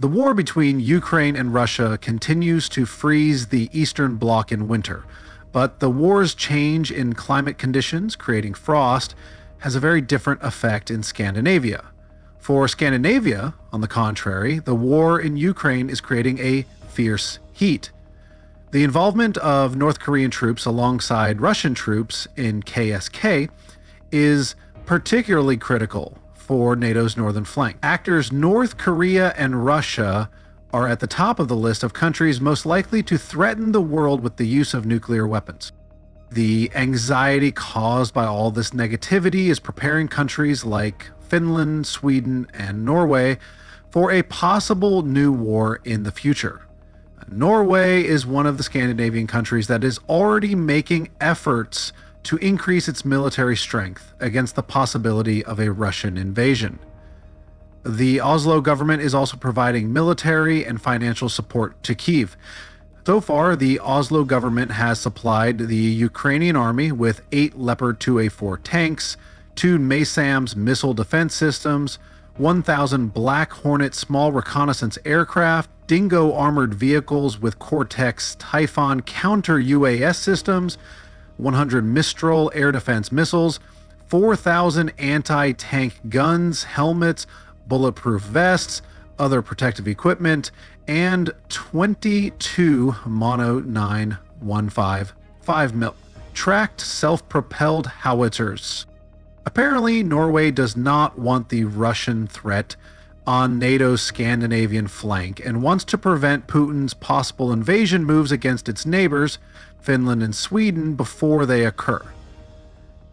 The war between Ukraine and Russia continues to freeze the Eastern Bloc in winter, but the war's change in climate conditions, creating frost, has a very different effect in Scandinavia. For Scandinavia, on the contrary, the war in Ukraine is creating a fierce heat. The involvement of North Korean troops alongside Russian troops in KSK is particularly critical for NATO's northern flank. Actors North Korea and Russia are at the top of the list of countries most likely to threaten the world with the use of nuclear weapons. The anxiety caused by all this negativity is preparing countries like Finland, Sweden, and Norway for a possible new war in the future. Norway is one of the Scandinavian countries that is already making efforts to increase its military strength against the possibility of a Russian invasion. The Oslo government is also providing military and financial support to Kyiv. So far, the Oslo government has supplied the Ukrainian army with 8 Leopard 2A4 tanks, 2 NASAMS missile defense systems, 1,000 Black Hornet small reconnaissance aircraft, Dingo armored vehicles with Cortex Typhon counter-UAS systems, 100 Mistral air defense missiles, 4,000 anti-tank guns, helmets, bulletproof vests, other protective equipment, and 22 Mono 915 5mm tracked self-propelled howitzers. Apparently, Norway does not want the Russian threat on NATO's Scandinavian flank and wants to prevent Putin's possible invasion moves against its neighbors, Finland and Sweden, before they occur.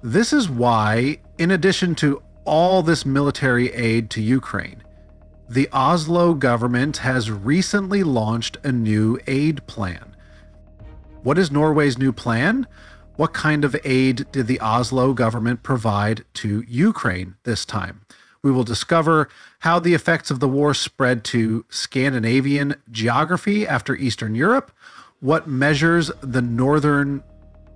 This is why, in addition to all this military aid to Ukraine, the Oslo government has recently launched a new aid plan. What is Norway's new plan? What kind of aid did the Oslo government provide to Ukraine this time? We will discover how the effects of the war spread to Scandinavian geography after Eastern Europe, what measures the northern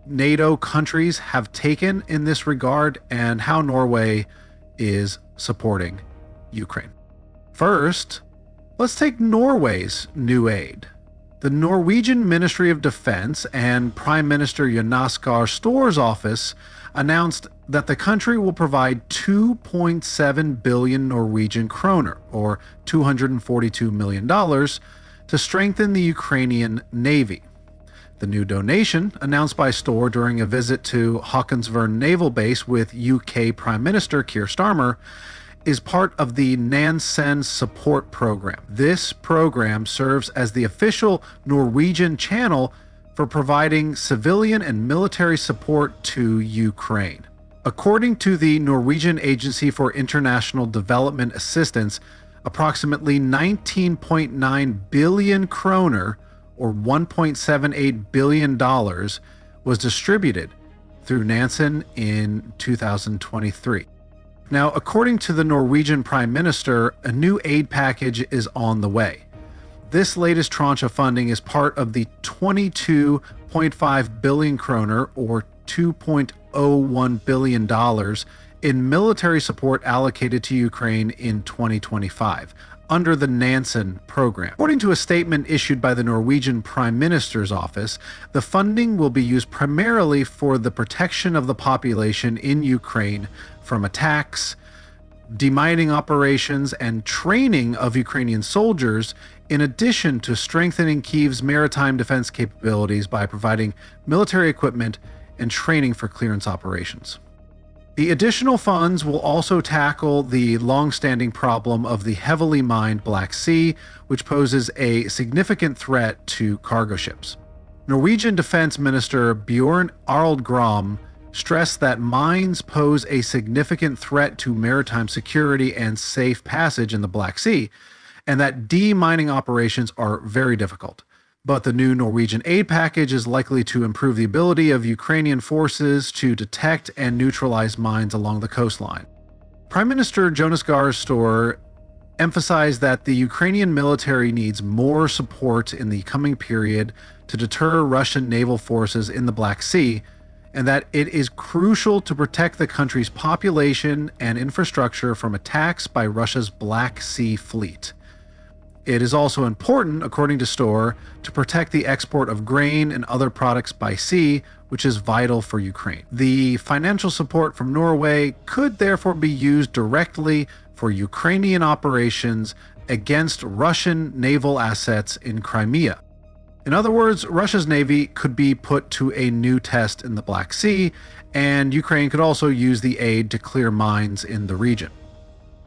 NATO countries have taken in this regard, and how Norway is supporting Ukraine. First, let's take Norway's new aid. The Norwegian Ministry of Defense and Prime Minister Jonas Gahr Store's office announced that the country will provide 2.7 billion Norwegian kroner, or $242 million, to strengthen the Ukrainian Navy. The new donation, announced by Store during a visit to Håkonsvern Naval Base with UK Prime Minister Keir Starmer, is part of the Nansen Support Program. This program serves as the official Norwegian channel for providing civilian and military support to Ukraine. According to the Norwegian Agency for International Development Assistance, approximately 19.9 billion kroner, or $1.78 billion, was distributed through Nansen in 2023. Now, according to the Norwegian Prime Minister, a new aid package is on the way. This latest tranche of funding is part of the 22.5 billion kroner, or $2.01 billion, in military support allocated to Ukraine in 2025, under the Nansen program. According to a statement issued by the Norwegian Prime Minister's office, the funding will be used primarily for the protection of the population in Ukraine from attacks, demining operations, and training of Ukrainian soldiers, in addition to strengthening Kyiv's maritime defense capabilities by providing military equipment and training for clearance operations. The additional funds will also tackle the long-standing problem of the heavily mined Black Sea, which poses a significant threat to cargo ships. Norwegian Defense Minister Bjorn Arldgrom stressed that mines pose a significant threat to maritime security and safe passage in the Black Sea, and that demining operations are very difficult. But the new Norwegian aid package is likely to improve the ability of Ukrainian forces to detect and neutralize mines along the coastline. Prime Minister Jonas Gahr Store emphasized that the Ukrainian military needs more support in the coming period to deter Russian naval forces in the Black Sea, and that it is crucial to protect the country's population and infrastructure from attacks by Russia's Black Sea fleet. It is also important, according to Storr, to protect the export of grain and other products by sea, which is vital for Ukraine. The financial support from Norway could therefore be used directly for Ukrainian operations against Russian naval assets in Crimea. In other words, Russia's navy could be put to a new test in the Black Sea, and Ukraine could also use the aid to clear mines in the region.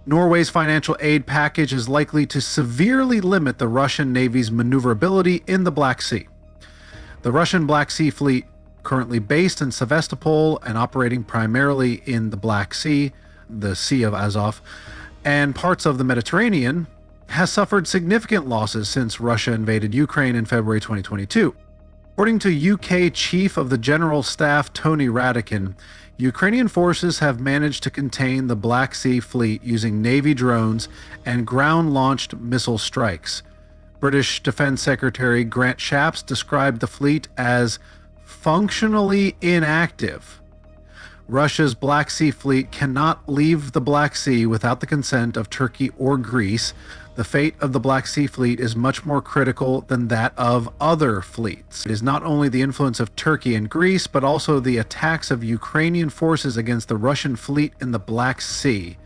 Norway's financial aid package is likely to severely limit the Russian Navy's maneuverability in the Black Sea. The Russian Black Sea Fleet, currently based in Sevastopol and operating primarily in the Black Sea, the Sea of Azov, and parts of the Mediterranean, has suffered significant losses since Russia invaded Ukraine in February 2022. According to UK Chief of the General Staff Tony Radakin, Ukrainian forces have managed to contain the Black Sea Fleet using Navy drones and ground-launched missile strikes. British Defense Secretary Grant Shapps described the fleet as functionally inactive. Russia's Black Sea Fleet cannot leave the Black Sea without the consent of Turkey or Greece. The fate of the Black Sea Fleet is much more critical than that of other fleets. It is not only the influence of Turkey and Greece, but also the attacks of Ukrainian forces against the Russian fleet in the Black Sea.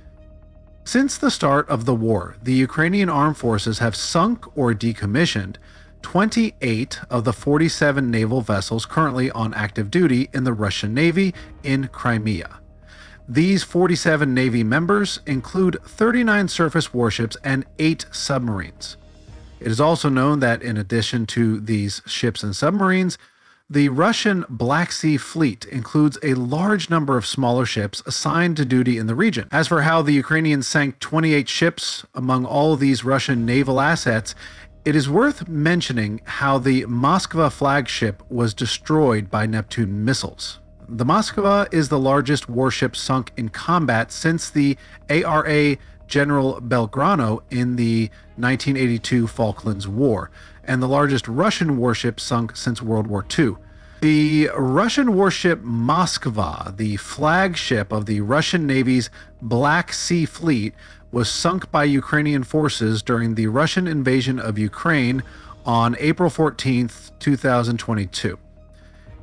Since the start of the war, the Ukrainian armed forces have sunk or decommissioned 28 of the 47 naval vessels currently on active duty in the Russian Navy in Crimea. These 47 Navy members include 39 surface warships and 8 submarines. It is also known that in addition to these ships and submarines, the Russian Black Sea Fleet includes a large number of smaller ships assigned to duty in the region. As for how the Ukrainians sank 28 ships among all of these Russian naval assets, it is worth mentioning how the Moskva flagship was destroyed by Neptune missiles. The Moskva is the largest warship sunk in combat since the ARA General Belgrano in the 1982 Falklands War, and the largest Russian warship sunk since World War II. The Russian warship Moskva, the flagship of the Russian Navy's Black Sea Fleet, was sunk by Ukrainian forces during the Russian invasion of Ukraine on April 14, 2022.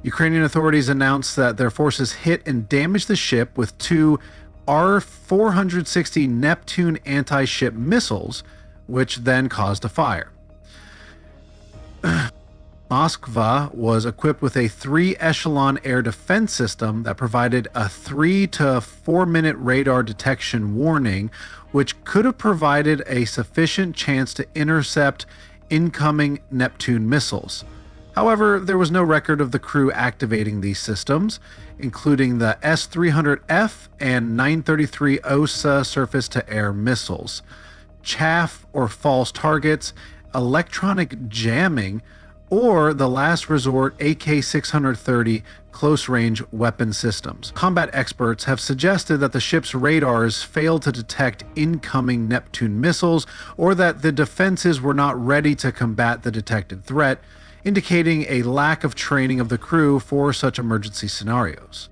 Ukrainian authorities announced that their forces hit and damaged the ship with 2 R-460 Neptune anti-ship missiles, which then caused a fire. Moskva was equipped with a 3-echelon air defense system that provided a 3 to 4 minute radar detection warning, which could have provided a sufficient chance to intercept incoming Neptune missiles. However, there was no record of the crew activating these systems, including the S-300F and 933 OSA surface-to-air missiles. Chaff or false targets, electronic jamming, or the last resort AK-630 close-range weapon systems. Combat experts have suggested that the ship's radars failed to detect incoming Neptune missiles, or that the defenses were not ready to combat the detected threat, indicating a lack of training of the crew for such emergency scenarios.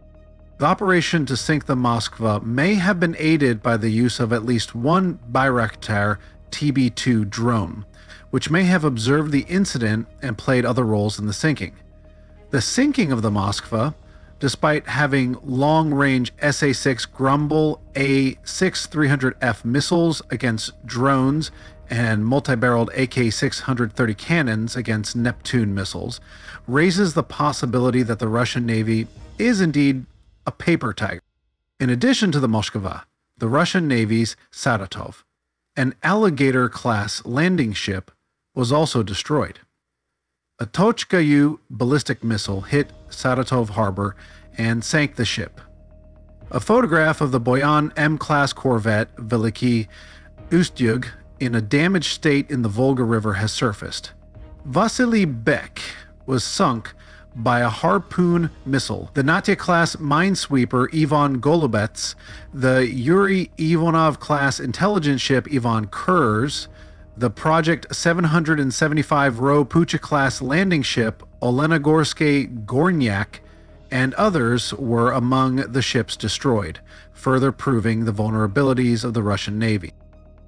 The operation to sink the Moskva may have been aided by the use of at least one Bayraktar TB2 drone, which may have observed the incident and played other roles in the sinking. The sinking of the Moskva, despite having long-range SA-6 Grumble A-6-300F missiles against drones and multi-barreled AK-630 cannons against Neptune missiles, raises the possibility that the Russian Navy is indeed a paper tiger. In addition to the Moskva, the Russian Navy's Saratov, an Alligator-class landing ship, was also destroyed. A Tochka-U ballistic missile hit Saratov harbor and sank the ship. A photograph of the Boyan M-class corvette Veliki Ustyug in a damaged state in the Volga River has surfaced. Vasily Bek was sunk by a Harpoon missile. The Natya-class minesweeper Ivan Golubets, the Yuri Ivanov-class intelligence ship Ivan Kurs, the Project 775-row Pucha-class landing ship Olenogorsky Gornyak, and others were among the ships destroyed, further proving the vulnerabilities of the Russian Navy.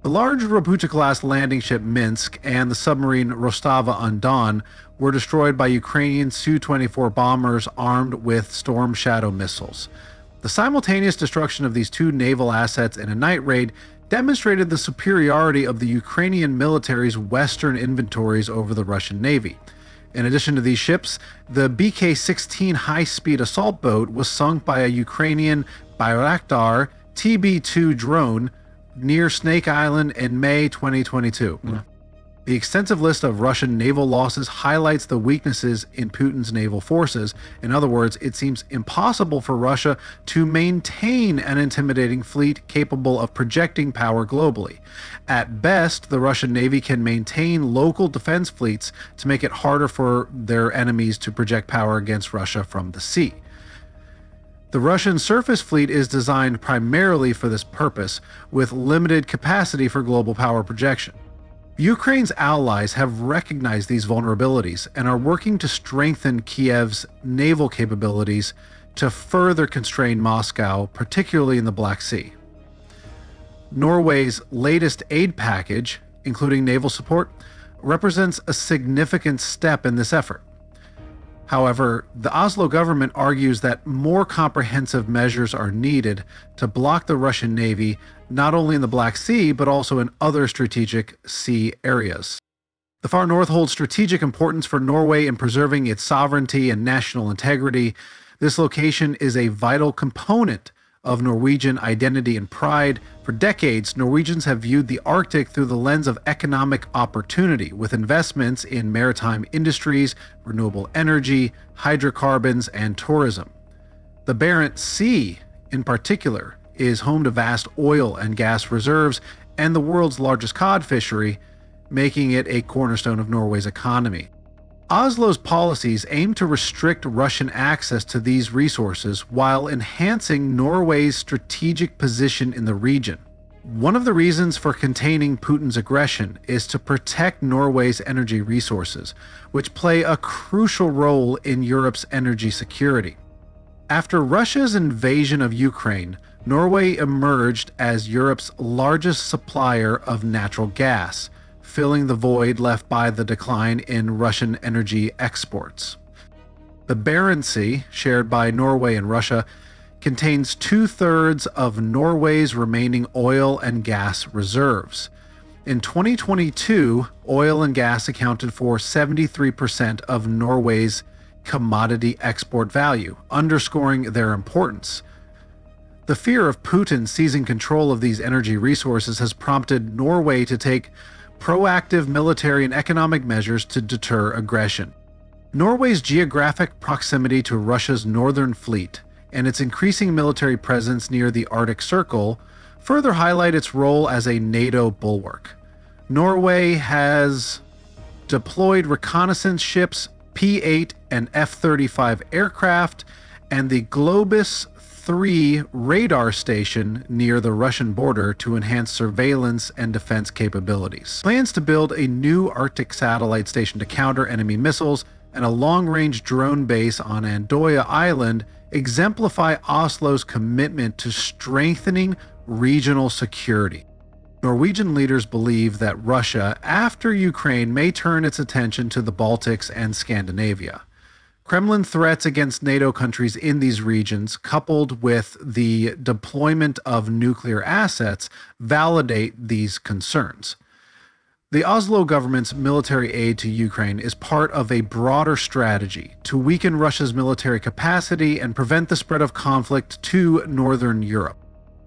The large Raputa-class landing ship Minsk and the submarine Rostava-on-Don were destroyed by Ukrainian Su-24 bombers armed with Storm Shadow missiles. The simultaneous destruction of these two naval assets in a night raid demonstrated the superiority of the Ukrainian military's Western inventories over the Russian Navy. In addition to these ships, the BK-16 high-speed assault boat was sunk by a Ukrainian Bayraktar TB2 drone near Snake Island in May 2022. The extensive list of Russian naval losses highlights the weaknesses in Putin's naval forces. In other words, it seems impossible for Russia to maintain an intimidating fleet capable of projecting power globally. At best, the Russian Navy can maintain local defense fleets to make it harder for their enemies to project power against Russia from the sea. The Russian surface fleet is designed primarily for this purpose, with limited capacity for global power projection. Ukraine's allies have recognized these vulnerabilities and are working to strengthen Kiev's naval capabilities to further constrain Moscow, particularly in the Black Sea. Norway's latest aid package, including naval support, represents a significant step in this effort. However, the Oslo government argues that more comprehensive measures are needed to block the Russian Navy not only in the Black Sea, but also in other strategic sea areas. The far north holds strategic importance for Norway in preserving its sovereignty and national integrity. This location is a vital component of Norwegian identity and pride. For decades, Norwegians have viewed the Arctic through the lens of economic opportunity, with investments in maritime industries, renewable energy, hydrocarbons, and tourism. The Barents Sea, in particular, is home to vast oil and gas reserves and the world's largest cod fishery, making it a cornerstone of Norway's economy. Oslo's policies aim to restrict Russian access to these resources while enhancing Norway's strategic position in the region. One of the reasons for containing Putin's aggression is to protect Norway's energy resources, which play a crucial role in Europe's energy security. After Russia's invasion of Ukraine, Norway emerged as Europe's largest supplier of natural gas, filling the void left by the decline in Russian energy exports. The Barents Sea, shared by Norway and Russia, contains 2/3 of Norway's remaining oil and gas reserves. In 2022, oil and gas accounted for 73% of Norway's commodity export value, underscoring their importance. The fear of Putin seizing control of these energy resources has prompted Norway to take proactive military and economic measures to deter aggression. Norway's geographic proximity to Russia's northern fleet and its increasing military presence near the Arctic Circle further highlight its role as a NATO bulwark. Norway has deployed reconnaissance ships, P-8 and F-35 aircraft, and the Globus 3 radar station near the Russian border to enhance surveillance and defense capabilities. Plans to build a new Arctic satellite station to counter enemy missiles and a long-range drone base on Andoya Island exemplify Oslo's commitment to strengthening regional security. Norwegian leaders believe that Russia, after Ukraine, may turn its attention to the Baltics and Scandinavia. Kremlin threats against NATO countries in these regions, coupled with the deployment of nuclear assets, validate these concerns. The Oslo government's military aid to Ukraine is part of a broader strategy to weaken Russia's military capacity and prevent the spread of conflict to Northern Europe.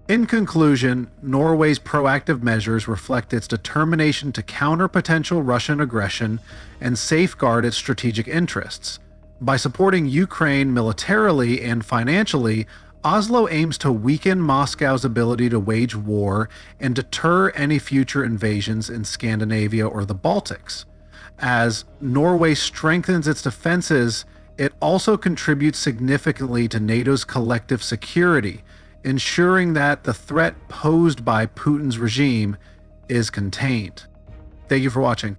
In conclusion, Norway's proactive measures reflect its determination to counter potential Russian aggression and safeguard its strategic interests. By supporting Ukraine militarily and financially, Oslo aims to weaken Moscow's ability to wage war and deter any future invasions in Scandinavia or the Baltics. As Norway strengthens its defenses, it also contributes significantly to NATO's collective security, ensuring that the threat posed by Putin's regime is contained. Thank you for watching.